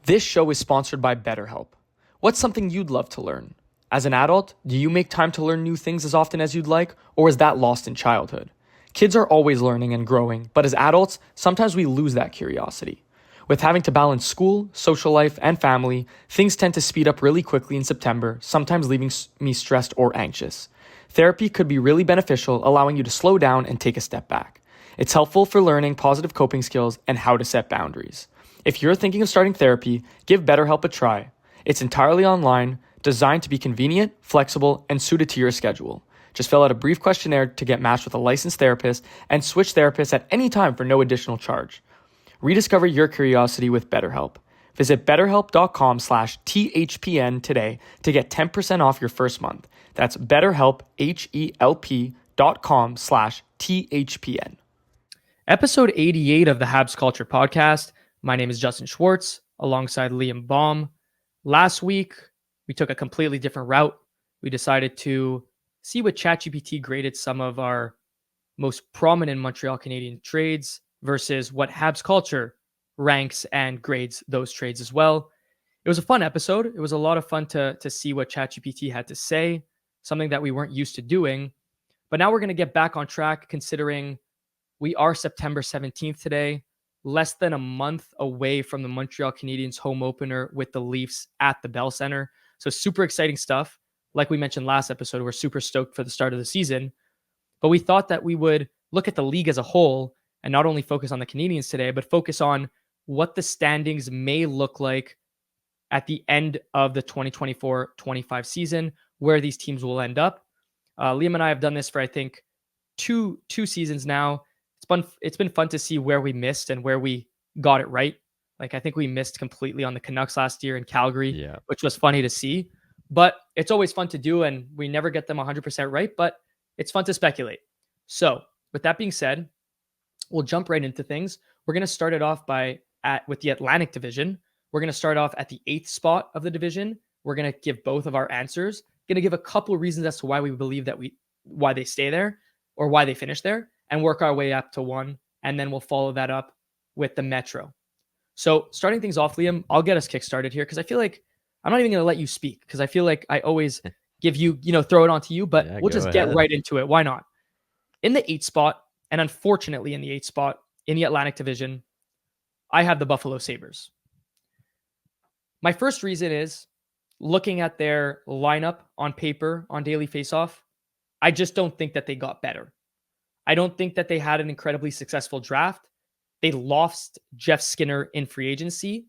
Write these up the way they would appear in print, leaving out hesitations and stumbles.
This show is sponsored by BetterHelp. What's something you'd love to learn? As an adult, do you make time to learn new things as often as you'd like, or is that lost in childhood? Kids are always learning and growing, but as adults, sometimes we lose that curiosity. With having to balance school, social life, and family, things tend to speed up really quickly in September, sometimes leaving me stressed or anxious. Therapy could be really beneficial, allowing you to slow down and take a step back. It's helpful for learning positive coping skills and how to set boundaries. If you're thinking of starting therapy, give BetterHelp a try. It's entirely online, designed to be convenient, flexible, and suited to your schedule. Just fill out a brief questionnaire to get matched with a licensed therapist and switch therapists at any time for no additional charge. Rediscover your curiosity with BetterHelp. Visit betterhelp.com/THPN today to get 10% off your first month. That's BetterHelp, HELP.com/THPN. Episode 88 of the Habs Culture podcast. My name is Justin Schwartz, alongside Liam Baum. Last week, we took a completely different route. We decided to see what ChatGPT graded some of our most prominent Montreal Canadiens trades versus what Habs Culture ranks and grades those trades as well. It was a fun episode. It was a lot of fun to see what ChatGPT had to say, something that we weren't used to doing. But now we're going to get back on track, considering we are September 17th today, less than a month away from the Montreal Canadiens home opener with the Leafs at the Bell Center. So super exciting stuff. Like we mentioned last episode, we're super stoked for the start of the season. But we thought that we would look at the league as a whole and not only focus on the Canadiens today, but focus on what the standings may look like at the end of the 2024-25 season, where these teams will end up. Liam and I have done this for, I think, two seasons now. It's been fun to see where we missed and where we got it right. Like, I think we missed completely on the Canucks last year in Calgary, which was funny to see. But it's always fun to do, and we never get them 100% right, but it's fun to speculate. So with that being said, we'll jump right into things. We're going to start it off with the Atlantic Division. We're going to start off at the 8th spot of the division. We're going to give both of our answers. Going to give a couple of reasons as to why we believe why they stay there or why they finish there, and work our way up to 1. And then we'll follow that up with the Metro. So starting things off, Liam, I'll get us kickstarted here because I feel like I'm not even going to let you speak because I feel like I always give you, throw it onto you, but we'll just get right into it. Why not? In the 8th spot, and unfortunately in the 8th spot in the Atlantic Division, I have the Buffalo Sabres. My first reason is looking at their lineup on paper on Daily Faceoff, I just don't think that they got better. I don't think that they had an incredibly successful draft. They lost Jeff Skinner in free agency,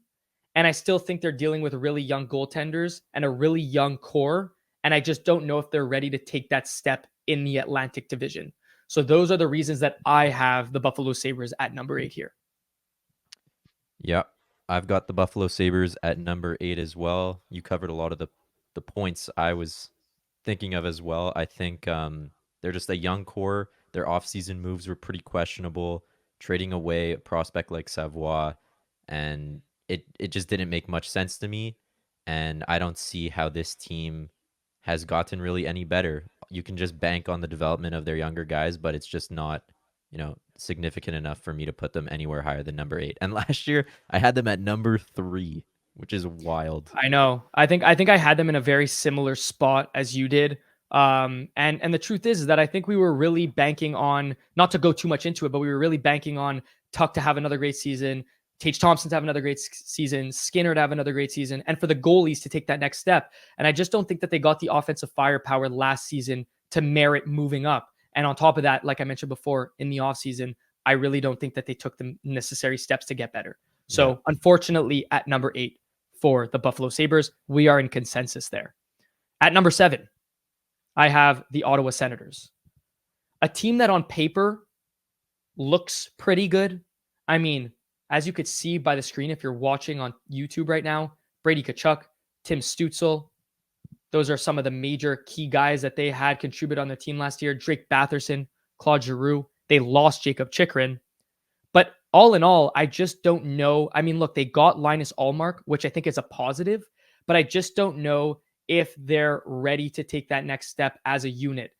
and I still think they're dealing with really young goaltenders and a really young core, and I just don't know if they're ready to take that step in the Atlantic Division. So those are the reasons that I have the Buffalo Sabres at number 8 here. Yeah, I've got the Buffalo Sabres at number 8 as well. You covered a lot of the points I was thinking of as well. I think they're just a young core. Their offseason moves were pretty questionable, trading away a prospect like Savoie, and it just didn't make much sense to me. And I don't see how this team has gotten really any better. You can just bank on the development of their younger guys, but it's just not, significant enough for me to put them anywhere higher than number 8. And last year I had them at number 3, which is wild. I know. I think I had them in a very similar spot as you did. And the truth is that I think we were really banking on, not to go too much into it, but we were really banking on Tuck to have another great season, Tage Thompson to have another great season, Skinner to have another great season, and for the goalies to take that next step. And I just don't think that they got the offensive firepower last season to merit moving up. And on top of that, like I mentioned before, in the offseason, I really don't think that they took the necessary steps to get better. So unfortunately, at number 8 for the Buffalo Sabres, we are in consensus there. At number 7, I have the Ottawa Senators, a team that on paper looks pretty good. I mean, as you could see by the screen, if you're watching on YouTube right now, Brady Tkachuk, Tim Stützle, those are some of the major key guys that they had contribute on the team last year. Drake Batherson, Claude Giroux. They lost Jacob Chychrun. But all in all, I just don't know. I mean, look, they got Linus Ullmark, which I think is a positive, but I just don't know if they're ready to take that next step as a unit.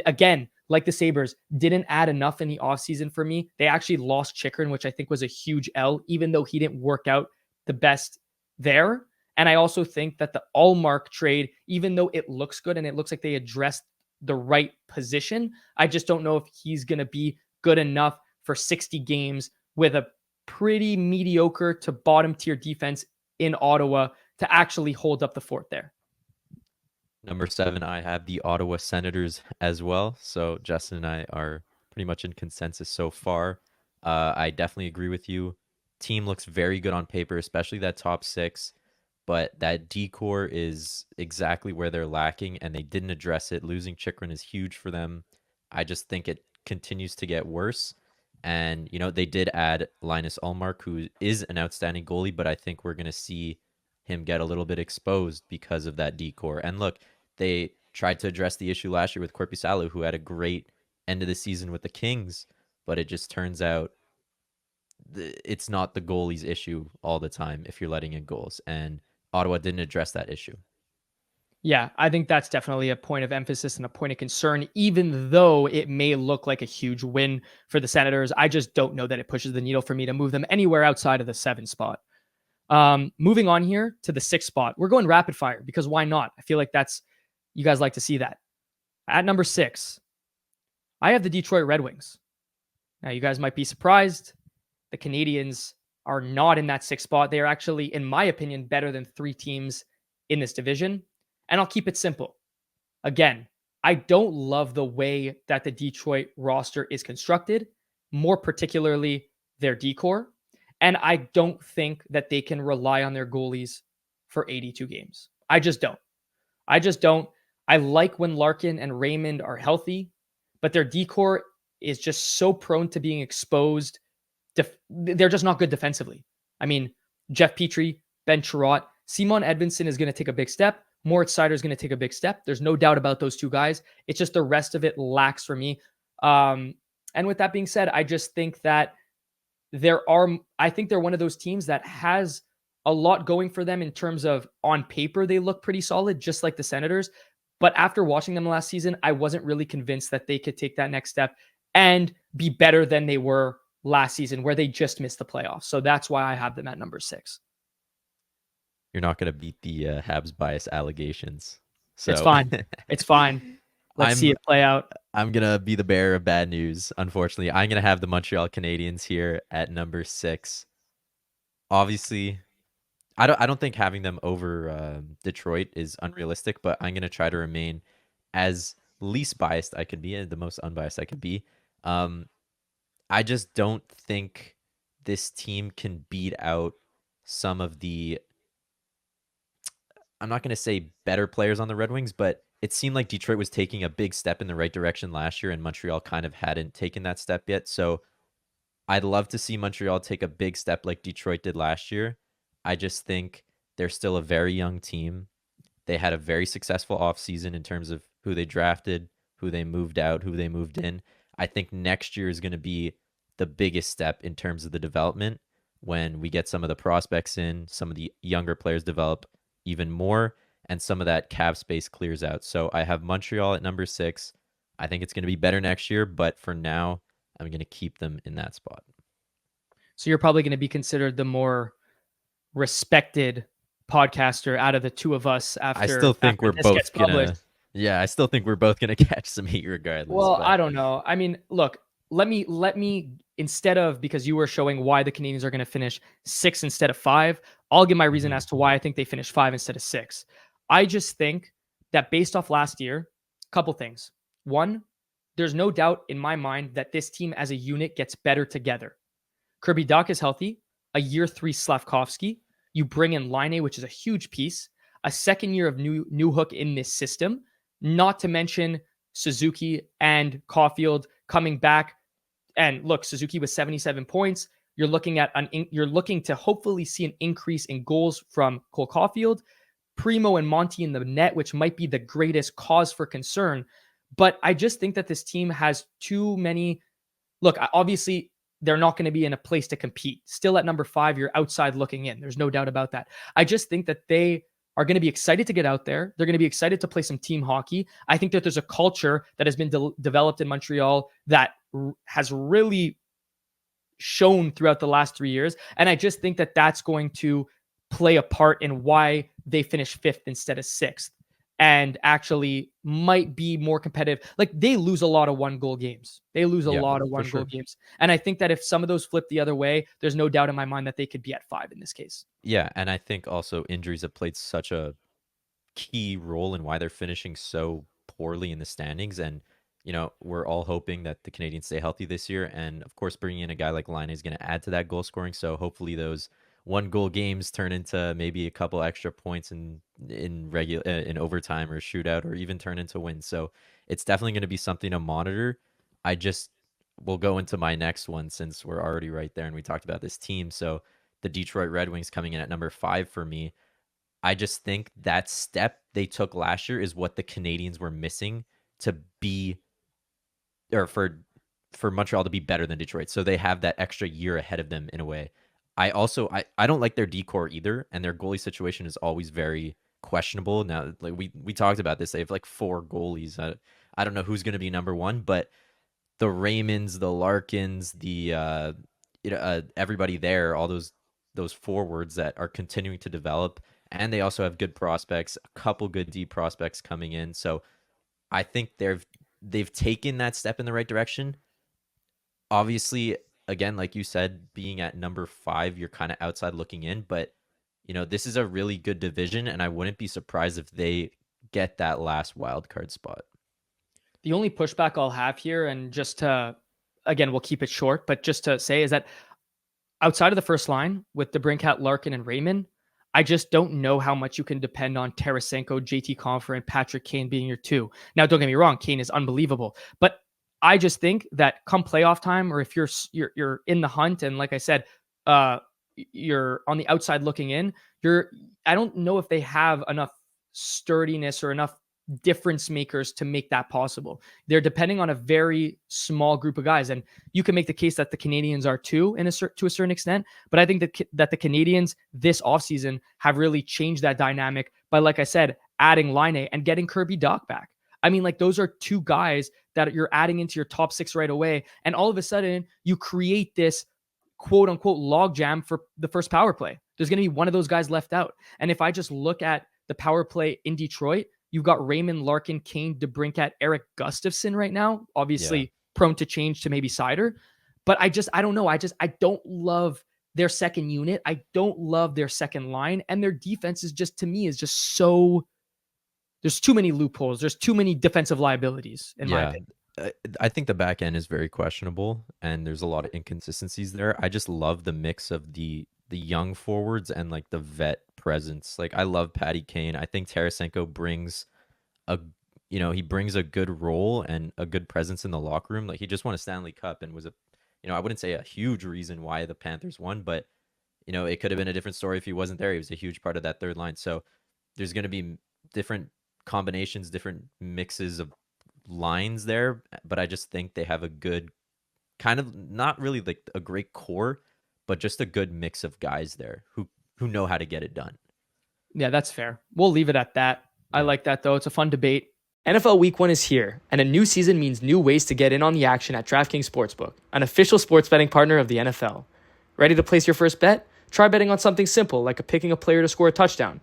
Again, like the Sabres, didn't add enough in the offseason for me. They actually lost Chychrun, which I think was a huge L, even though he didn't work out the best there. And I also think that the Allmark trade, even though it looks good and it looks like they addressed the right position, I just don't know if he's going to be good enough for 60 games with a pretty mediocre to bottom tier defense in Ottawa to actually hold up the fort there. Number 7, I have the Ottawa Senators as well. So Justin and I are pretty much in consensus so far. I definitely agree with you. Team looks very good on paper, especially that top 6. But that decor is exactly where they're lacking, and they didn't address it. Losing Chikrin is huge for them. I just think it continues to get worse. And, they did add Linus Ullmark, who is an outstanding goalie, but I think we're going to see him get a little bit exposed because of that decor. And look, they tried to address the issue last year with Korpisalo, who had a great end of the season with the Kings, but it just turns out it's not the goalie's issue all the time if you're letting in goals. And Ottawa didn't address that issue. Yeah, I think that's definitely a point of emphasis and a point of concern, even though it may look like a huge win for the Senators. I just don't know that it pushes the needle for me to move them anywhere outside of the 7 spot. Moving on here to the 6 spot. We're going rapid fire because why not? I feel like you guys like to see that. At number 6, I have the Detroit Red Wings. Now, you guys might be surprised. The Canadiens are not in that 6th spot. They are actually, in my opinion, better than 3 teams in this division. And I'll keep it simple. Again, I don't love the way that the Detroit roster is constructed, more particularly their decor. And I don't think that they can rely on their goalies for 82 games. I just don't. I like when Larkin and Raymond are healthy, but their decor is just so prone to being exposed. They're just not good defensively. I mean, Jeff Petrie, Ben Chirot, Simon Edvinsson is going to take a big step. Moritz Seider is going to take a big step. There's no doubt about those 2 guys. It's just the rest of it lacks for me. And with that being said, I just think that I think they're one of those teams that has a lot going for them in terms of on paper, they look pretty solid, just like the Senators. But after watching them last season, I wasn't really convinced that they could take that next step and be better than they were last season, where they just missed the playoffs. So that's why I have them at number 6. You're not going to beat the Habs bias allegations. So it's fine. It's fine. Let's see it play out. I'm going to be the bearer of bad news. Unfortunately, I'm going to have the Montreal Canadiens here at number 6. Obviously, I don't think having them over Detroit is unrealistic, but I'm going to try to remain as least biased I could be and the most unbiased I could be. I just don't think this team can beat out some of the, I'm not going to say better players on the Red Wings, but it seemed like Detroit was taking a big step in the right direction last year, and Montreal kind of hadn't taken that step yet. So I'd love to see Montreal take a big step like Detroit did last year. I just think they're still a very young team. They had a very successful offseason in terms of who they drafted, who they moved out, who they moved in. I think next year is going to be the biggest step in terms of the development when we get some of the prospects in, some of the younger players develop even more, and some of that cap space clears out. So I have Montreal at number 6. I think it's going to be better next year, but for now, I'm going to keep them in that spot. So you're probably going to be considered the more respected podcaster out of the 2 of us after I still think we're both going to. Yeah, I still think we're both going to catch some heat regardless. Well, I don't know. I mean, look, let me instead of, because you were showing why the Canadiens are going to finish 6 instead of 5, I'll give my reason as to why I think they finished 5 instead of 6. I just think that based off last year, a couple things. One, there's no doubt in my mind that this team as a unit gets better together. Kirby Dach is healthy, a year 3 Slavkovsky. You bring in Laine, which is a huge piece, a second year of new hook in this system, not to mention Suzuki and Caulfield coming back. And look, Suzuki with 77 points. You're looking to hopefully see an increase in goals from Cole Caulfield, Primo and Monty in the net, which might be the greatest cause for concern. But I just think that this team has too many. Look, obviously, they're not going to be in a place to compete. Still at number 5, you're outside looking in. There's no doubt about that. I just think that they are going to be excited to get out there. They're going to be excited to play some team hockey. I think that there's a culture that has been developed in Montreal that has really shown throughout the last 3 years. And I just think that that's going to play a part in why they finish 5th instead of 6th, and actually might be more competitive. Like, they lose a lot of 1-goal games. They lose a lot of 1-goal games. And I think that if some of those flip the other way, there's no doubt in my mind that they could be at 5 in this case. Yeah, and I think also injuries have played such a key role in why they're finishing so poorly in the standings. And, we're all hoping that the Canadiens stay healthy this year. And of course, bringing in a guy like Line is going to add to that goal scoring. So hopefully those 1-goal games turn into maybe a couple extra points in overtime or shootout, or even turn into wins. So it's definitely going to be something to monitor. I just will go into my next one, since we're already right there and we talked about this team. So the Detroit Red Wings coming in at number 5 for me. I just think that step they took last year is what the Canadiens were missing to be, or for Montreal to be better than Detroit. So they have that extra year ahead of them in a way. I don't like their decor either, and their goalie situation is always very questionable. Now, like we talked about this, they have like 4 goalies. I don't know who's going to be number 1, but the Raymonds, the Larkins, the everybody there, all those forwards that are continuing to develop, and they also have good prospects, a couple good deep prospects coming in. So I think they've taken that step in the right direction. Obviously, again, like you said, being at number 5, you're kind of outside looking in, but this is a really good division, and I wouldn't be surprised if they get that last wild card spot. The only pushback I'll have here, and just to, again, we'll keep it short, but just to say, is that outside of the first line with DeBrincat, Larkin, and Raymond, I just don't know how much you can depend on Tarasenko, JT Compher, and Patrick Kane being your 2. Now, don't get me wrong, Kane is unbelievable, but I just think that come playoff time, or if you're in the hunt, and like I said, you're on the outside looking in, I don't know if they have enough sturdiness or enough difference makers to make that possible. They're depending on a very small group of guys, and you can make the case that the Canadiens are too, to a certain extent. But I think that the Canadiens this offseason have really changed that dynamic by, like I said, adding Line and getting Kirby Dach back. I mean, like, those are 2 guys that you're adding into your top 6 right away, and all of a sudden you create this quote unquote logjam for the first power play. There's going to be one of those guys left out. And if I just look at the power play in Detroit, you've got Raymond, Larkin, Kane, DeBrincat, Eric Gustafsson right now, obviously prone to change to maybe Seider. But I don't know. I don't love their second unit. I don't love their second line. And their defense is just, to me, is just so, there's too many loopholes. There's too many defensive liabilities, in my opinion. I think the back end is very questionable, and there's a lot of inconsistencies there. I just love the mix of the young forwards and like the vet presence. Like, I love Patty Kane. I think Tarasenko brings he brings a good role and a good presence in the locker room. Like, he just won a Stanley Cup and was I wouldn't say a huge reason why the Panthers won, but it could have been a different story if he wasn't there. He was a huge part of that third line. So there's going to be different combinations, different mixes of lines there, but I just think they have a good kind of, not really like a great core, but just a good mix of guys there who know how to get it done. Yeah, that's fair. We'll leave it at that. I like that, though. It's a fun debate. NFL Week 1 is here, and a new season means new ways to get in on the action at DraftKings Sportsbook, an official sports betting partner of the NFL. Ready to place your first bet? Try betting on something simple, like picking a player to score a touchdown.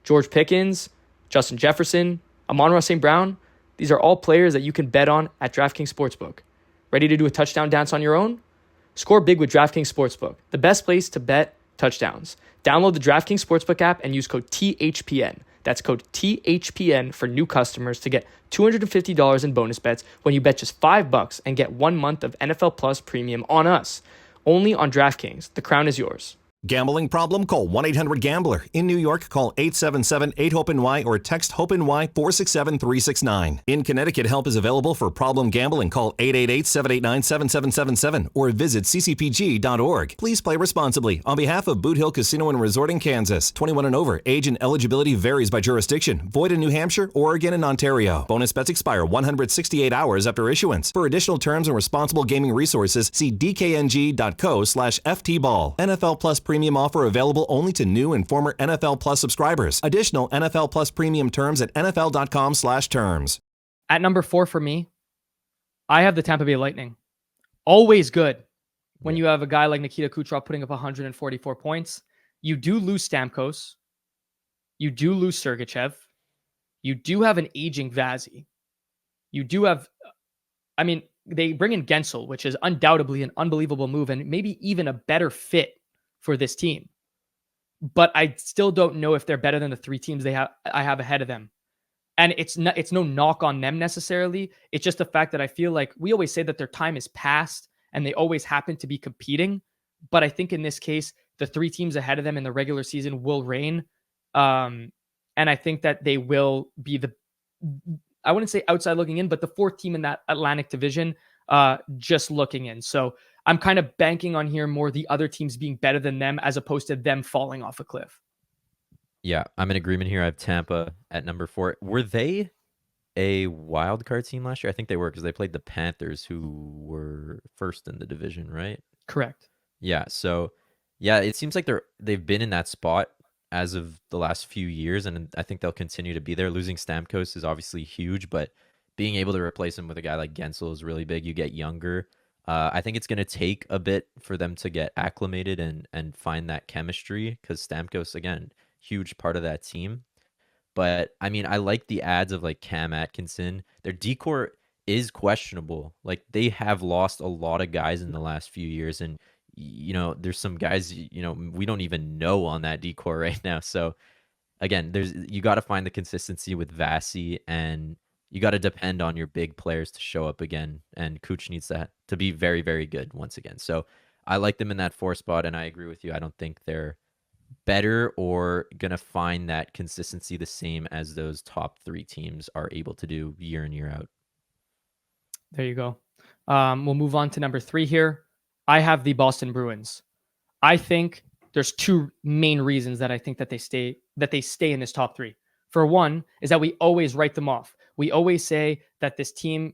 George Pickens, Justin Jefferson, Amon-Ra St. Brown, these are all players that you can bet on at DraftKings Sportsbook. Ready to do a touchdown dance on your own? Score big with DraftKings Sportsbook, the best place to bet touchdowns. Download the DraftKings Sportsbook app and use code THPN. That's code THPN for new customers to get $250 in bonus bets when you bet just $5 and get 1 month of NFL Plus Premium on us. Only on DraftKings. The crown is yours. Gambling problem? Call 1-800-GAMBLER. In New York, call 877-8-HOPE-NY or text HOPE-NY 467-369. In Connecticut, help is available for problem gambling. Call 888-789-7777 or visit ccpg.org. Please play responsibly. On behalf of Boot Hill Casino and Resort in Kansas, 21 and over. Age and eligibility varies by jurisdiction. Void in New Hampshire, Oregon, and Ontario. Bonus bets expire 168 hours after issuance. For additional terms and responsible gaming resources, see dkng.co/ftball. NFL Plus Premium offer available only to new and former NFL Plus subscribers. Additional NFL Plus Premium terms at nfl.com/terms. At number 4 for me, I have the Tampa Bay Lightning. Always good when you have a guy like Nikita Kucherov putting up 144 points. you do lose Stamkos. You do lose Sergachev. You do have an aging Vazzy. You do have, I mean, they bring in Gensel, which is undoubtedly an unbelievable move and maybe even a better fit for this team. But I still don't know if they're better than the three teams I have ahead of them. And it's no knock on them necessarily. It's just the fact that I feel like we always say that their time is past and they always happen to be competing. But I think in this case, the three teams ahead of them in the regular season will reign. And I think that they will be I wouldn't say outside looking in, but the fourth team in that Atlantic division, just looking in. So I'm kind of banking on here more the other teams being better than them as opposed to them falling off a cliff. Yeah, I'm in agreement here. I have Tampa at number 4. Were they a wild card team last year? I think they were because they played the Panthers, who were first in the division, right? Correct. Yeah. So, yeah, it seems like they've been in that spot as of the last few years, and I think they'll continue to be there. Losing Stamkos is obviously huge, but being able to replace him with a guy like Gensel is really big. You get younger. I think it's going to take a bit for them to get acclimated and find that chemistry because Stamkos, again, huge part of that team. But I mean, I like the ads of like Cam Atkinson. Their decor is questionable. Like they have lost a lot of guys in the last few years, and there's some guys we don't even know on that decor right now. So again, you got to find the consistency with Vasi, and you got to depend on your big players to show up again. And Kuch needs to be very, very good once again. So I like them in that 4 spot, and I agree with you. I don't think they're better or gonna find that consistency the same as those top 3 teams are able to do year in, year out. There you go. We'll move on to number 3 here. I have the Boston Bruins. I think there's 2 main reasons that I think that they stay in this top 3. For one is that we always write them off. We always say that this team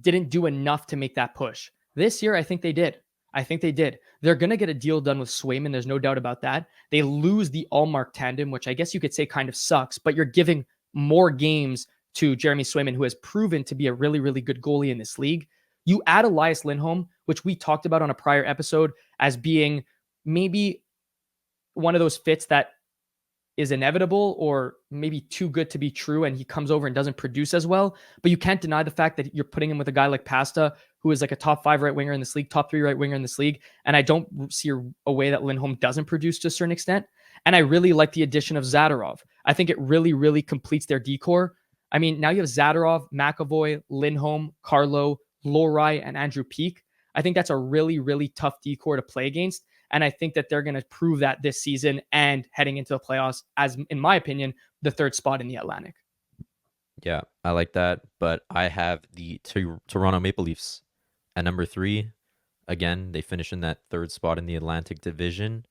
didn't do enough to make that push. This year, I think they did. They're going to get a deal done with Swayman. There's no doubt about that. They lose the Allmark tandem, which I guess you could say kind of sucks, but you're giving more games to Jeremy Swayman, who has proven to be a really, really good goalie in this league. You add Elias Lindholm, which we talked about on a prior episode as being maybe one of those fits that is inevitable or maybe too good to be true, and he comes over and doesn't produce as well. But you can't deny the fact that you're putting him with a guy like Pasta, who is like a top 5 right winger in this league, top 3 right winger in this league. And I don't see a way that Lindholm doesn't produce to a certain extent. And I really like the addition of Zadorov. I think it really, really completes their decor. I mean, now you have Zadorov, McAvoy, Lindholm, Carlo, Lohrei, and Andrew Peak. I think that's a really, really tough decor to play against. And I think that they're going to prove that this season and heading into the playoffs as, in my opinion, the 3rd spot in the Atlantic. Yeah, I like that. But I have the Toronto Maple Leafs at number 3. Again, they finish in that 3rd spot in the Atlantic Division.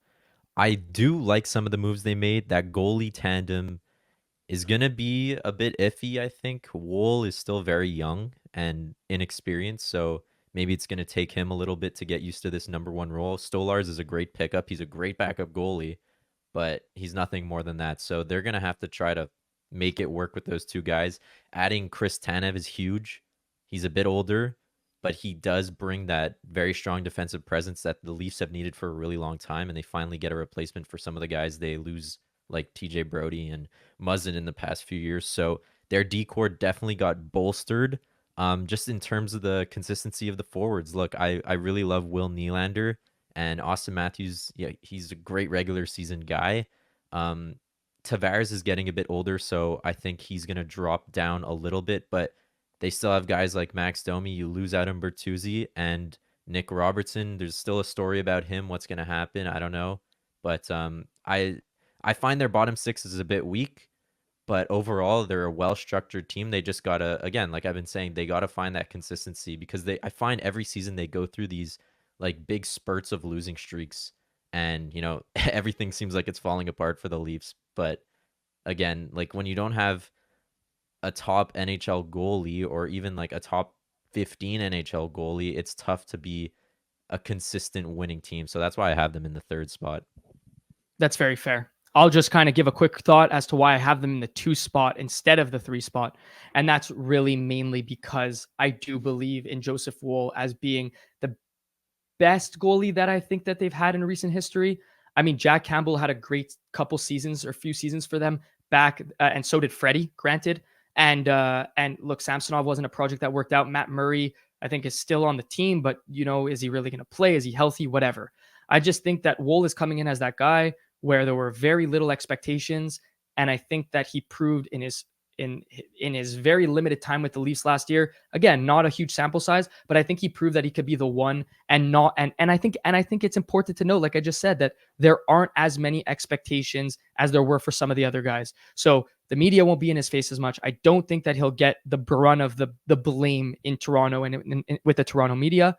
I do like some of the moves they made. That goalie tandem is going to be a bit iffy, I think. Wool is still very young and inexperienced, so maybe it's going to take him a little bit to get used to this number 1 role. Stolars is a great pickup. He's a great backup goalie, but he's nothing more than that. So they're going to have to try to make it work with those 2 guys. Adding Chris Tanev is huge. He's a bit older, but he does bring that very strong defensive presence that the Leafs have needed for a really long time, and they finally get a replacement for some of the guys they lose, like TJ Brody and Muzzin in the past few years. So their decor definitely got bolstered. Just in terms of the consistency of the forwards, look, I really love Will Nylander and Austin Matthews. Yeah, he's a great regular season guy. Tavares is getting a bit older, so I think he's going to drop down a little bit, but they still have guys like Max Domi. You lose out on Bertuzzi and Nick Robertson. There's still a story about him. What's going to happen? I don't know. But I find their bottom 6 is a bit weak. But overall, they're a well-structured team. They just got to, again, like I've been saying, they got to find that consistency because I find every season they go through these like big spurts of losing streaks and, everything seems like it's falling apart for the Leafs. But again, like when you don't have a top NHL goalie or even like a top 15 NHL goalie, it's tough to be a consistent winning team. So that's why I have them in the 3rd spot. That's very fair. I'll just kind of give a quick thought as to why I have them in the 2 spot instead of the 3 spot. And that's really mainly because I do believe in Joseph Woll as being the best goalie that I think that they've had in recent history. I mean, Jack Campbell had a great couple seasons or few seasons for them back, and so did Freddie, granted. And look, Samsonov wasn't a project that worked out. Matt Murray, I think, is still on the team, but is he really going to play? Is he healthy? Whatever. I just think that Woll is coming in as that guy where there were very little expectations, and I think that he proved in his very limited time with the Leafs last year. Again, not a huge sample size, but I think he proved that he could be the one, and I think it's important to note, like I just said, that there aren't as many expectations as there were for some of the other guys. So the media won't be in his face as much. I don't think that he'll get the brunt of the blame in Toronto and with the Toronto media.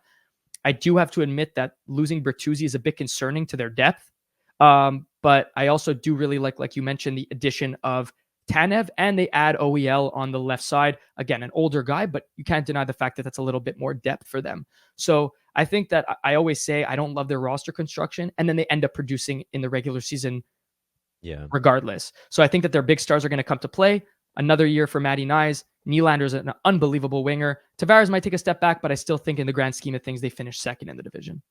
I do have to admit that losing Bertuzzi is a bit concerning to their depth. But I also do really like you mentioned, the addition of Tanev, and they add OEL on the left side. Again, an older guy, but you can't deny the fact that that's a little bit more depth for them. So I think that I always say I don't love their roster construction, and then they end up producing in the regular season regardless. So I think that their big stars are going to come to play. Another year for Matty Nyes. Nylander's an unbelievable winger. Tavares might take a step back, but I still think in the grand scheme of things, they finished second in the division.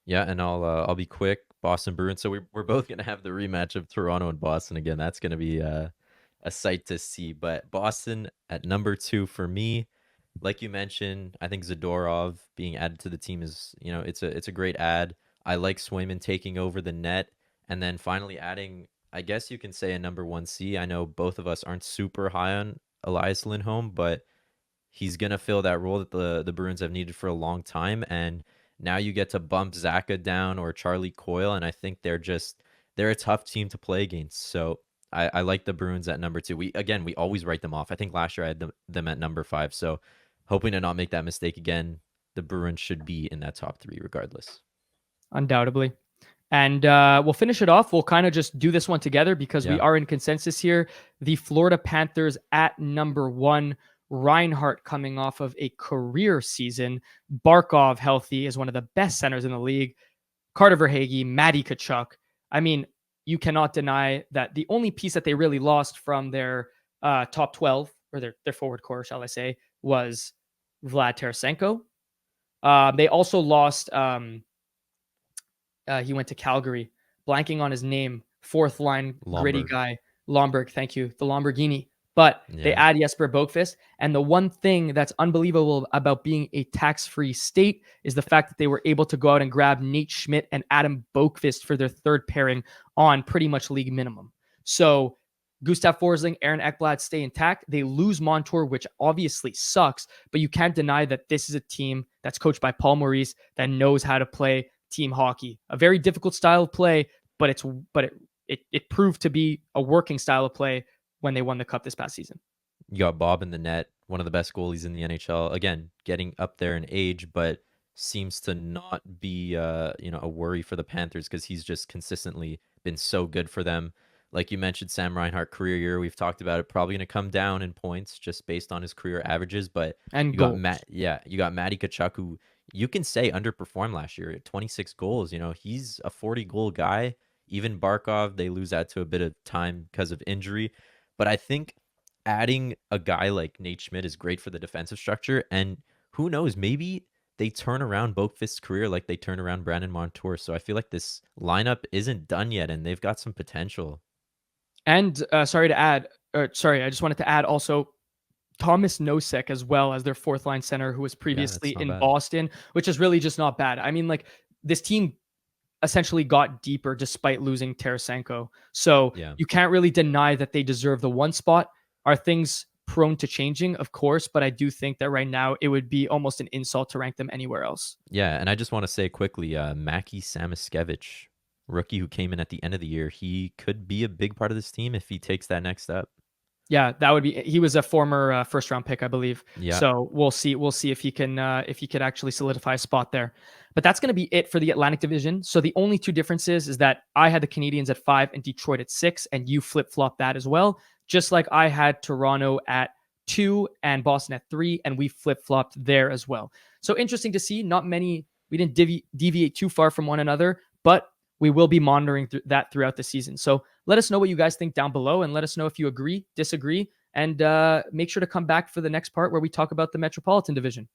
Yeah, and I'll be quick. Boston Bruins. So we're both gonna have the rematch of Toronto and Boston again. That's gonna be a sight to see. But Boston at number 2 for me, like you mentioned, I think Zadorov being added to the team is it's a great add. I like Swayman taking over the net, and then finally adding, I guess you can say, a number 1C. I know both of us aren't super high on Elias Lindholm, but he's gonna fill that role that the Bruins have needed for a long time, and now you get to bump Zaka down or Charlie Coyle, and I think they're a tough team to play against. So I like the Bruins at number 2. We always write them off. I think last year I had them at number 5. So hoping to not make that mistake again, the Bruins should be in that top 3 regardless. Undoubtedly. And we'll finish it off. We'll kind of just do this one together because we are in consensus here. The Florida Panthers at number 1. Reinhart coming off of a career season. Barkov healthy is one of the best centers in the league. Carter Verhaeghe, Matty Tkachuk. I mean, you cannot deny that the only piece that they really lost from their top 12, or their forward core, shall I say, was Vlad Tarasenko. They also lost, he went to Calgary, blanking on his name, fourth line, gritty guy, Lomberg, thank you, the Lamborghini. But they add Jesper Boqvist. And the one thing that's unbelievable about being a tax-free state is the fact that they were able to go out and grab Nate Schmidt and Adam Boqvist for their third pairing on pretty much league minimum. So Gustav Forsling, Aaron Ekblad stay intact. They lose Montour, which obviously sucks, but you can't deny that this is a team that's coached by Paul Maurice that knows how to play team hockey. A very difficult style of play, but it proved to be a working style of play when they won the cup this past season. You got Bob in the net, one of the best goalies in the NHL. Again, getting up there in age, but seems to not be a worry for the Panthers because he's just consistently been so good for them. Like you mentioned, Sam Reinhart career year. We've talked about it. Probably going to come down in points just based on his career averages. But you got Matty Tkachuk, who you can say underperformed last year at 26 goals. He's a 40-goal guy. Even Barkov, they lose that to a bit of time because of injury. But I think adding a guy like Nate Schmidt is great for the defensive structure. And who knows, maybe they turn around Boqvist's career like they turned around Brandon Montour. So I feel like this lineup isn't done yet, and they've got some potential. And I just wanted to add also Thomas Nosek as well as their fourth line center, who was previously in Boston, which is really just not bad. I mean, like, this team essentially got deeper despite losing Tarasenko. So you can't really deny that they deserve the 1 spot. Are things prone to changing? Of course, but I do think that right now it would be almost an insult to rank them anywhere else. Yeah, and I just want to say quickly, Maki Samoskevich, rookie who came in at the end of the year, he could be a big part of this team if he takes that next step. Yeah, that would be. He was a former first round pick, I believe. Yeah. So we'll see. We'll see if he can actually solidify a spot there. But that's going to be it for the Atlantic Division. So the only 2 differences is that I had the Canadiens at 5 and Detroit at 6, and you flip flop that as well. Just like I had Toronto at 2 and Boston at 3, and we flip flopped there as well. So interesting to see. Not many. We didn't deviate too far from one another, but we will be monitoring that throughout the season. So let us know what you guys think down below, and let us know if you agree, disagree, and make sure to come back for the next part where we talk about the Metropolitan Division.